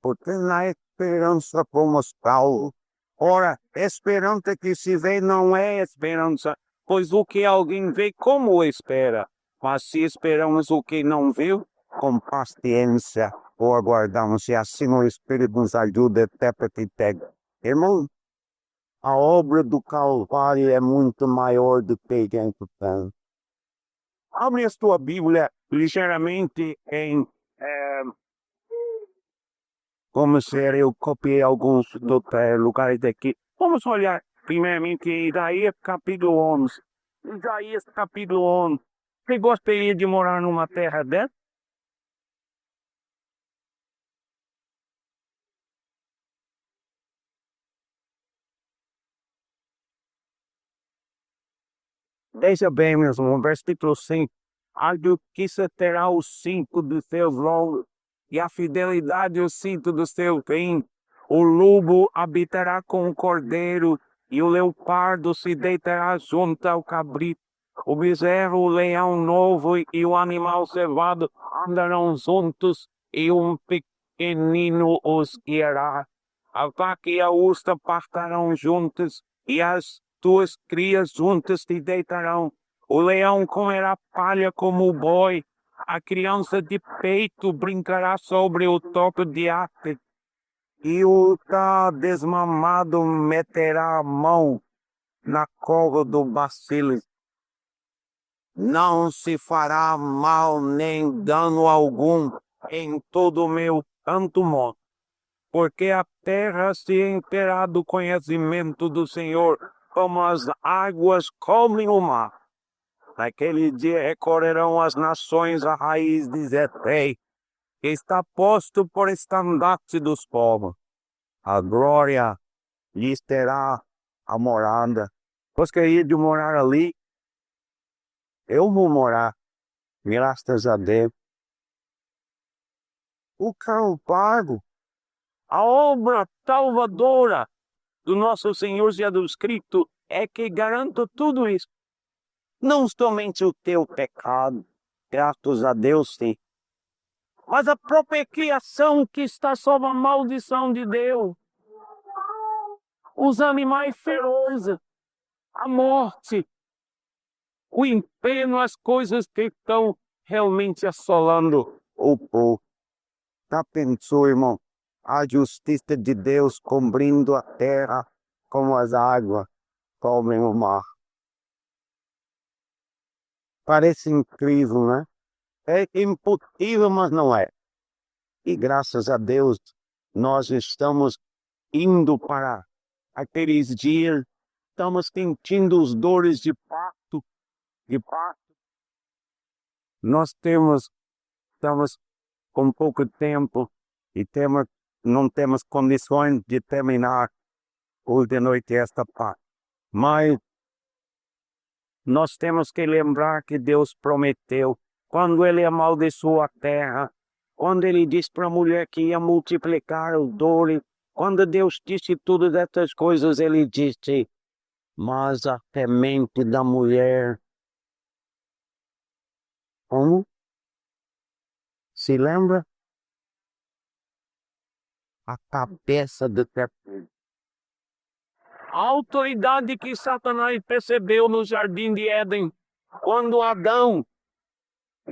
Porque na esperança fomos salvos. Ora, esperança que se vê não é esperança, pois o que alguém vê, como espera? Mas se esperamos o que não viu, com paciência o aguardamos, e assim o Espírito nos ajuda até para que pega. Irmão, a obra do Calvário é muito maior do que a gente pensa. Abre a tua Bíblia ligeiramente em... como ser, eu copiei alguns lugares daqui. Vamos olhar primeiramente em Isaías capítulo 11. Isaías capítulo 11. Você gostaria de morar numa terra dessa? Deixa bem, meus irmãos, versículo 5. A justiça terá o cinto dos seus lombos, e a fidelidade o cinto do seu fim. O lobo habitará com o cordeiro, e o leopardo se deitará junto ao cabrito. O bezerro, o leão novo e o animal cevado andarão juntos, e um pequenino os guiará. A vaca e a usta pastarão juntas, e as tuas crias juntas te deitarão. O leão comerá palha como o boi, a criança de peito brincará sobre o topo de árvore, e o desmamado meterá a mão na cova do bacilo. Não se fará mal nem dano algum em todo o meu santo monte, porque a terra se encherá do conhecimento do Senhor, como as águas cobrem o mar. Naquele dia recorrerão as nações à raiz de Zetei, que está posto por estandarte dos povos. A glória lhes terá a morada. Gostaria de morar ali? Eu vou morar, graças a Deus. O Calvário, a obra salvadora do nosso Senhor Jesus Cristo, é que garante tudo isso. Não somente o teu pecado, graças a Deus sim, mas a própria criação que está sob a maldição de Deus. Os animais ferozes, a morte, o inferno, as coisas que estão realmente assolando o povo. Já pensou, irmão, a justiça de Deus cobrindo a terra como as águas cobrem o mar? Parece incrível, né? É impossível, mas não é. E graças a Deus, nós estamos indo para aqueles dias, estamos sentindo os dores de parto, Nós estamos com pouco tempo e não temos condições de terminar hoje de noite esta parte. Mas Nós temos que lembrar que Deus prometeu, quando Ele amaldiçoou a terra, quando Ele disse para a mulher que ia multiplicar o dor, quando Deus disse todas essas coisas, Ele disse, mas a semente da mulher, como? Se lembra? A cabeça do serpente. A autoridade que Satanás percebeu no jardim de Éden, quando Adão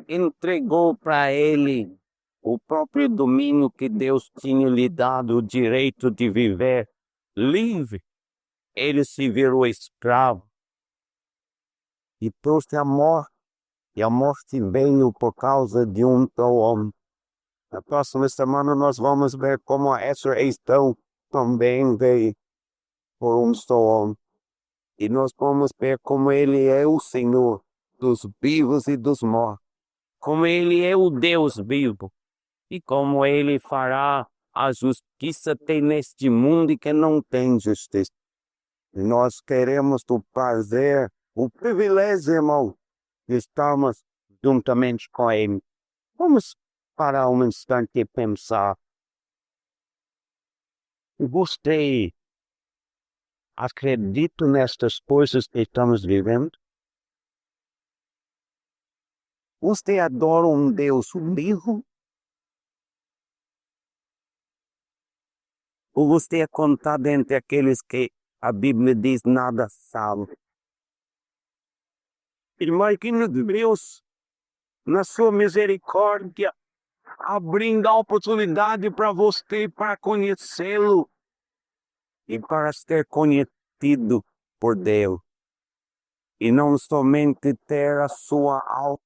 entregou para ele o próprio domínio que Deus tinha lhe dado, o direito de viver livre, ele se virou escravo e trouxe a morte. E a morte veio por causa de um só homem. Na próxima semana nós vamos ver como a ressurreição também veio por um só homem. E nós vamos ver como Ele é o Senhor dos vivos e dos mortos. Como Ele é o Deus vivo. E como Ele fará a justiça tem neste mundo e que não tem justiça. E nós queremos o prazer, o privilégio, irmão, de estarmos juntamente com Ele. Vamos parar um instante e pensar. Você acredita nestas coisas que estamos vivendo? Você adora um Deus vivo? Ou você é contado entre aqueles que a Bíblia diz nada salvo? Imagina Deus, na sua misericórdia, abrindo a oportunidade para você, para conhecê-lo e para ser conhecido por Deus. E não somente ter a sua alma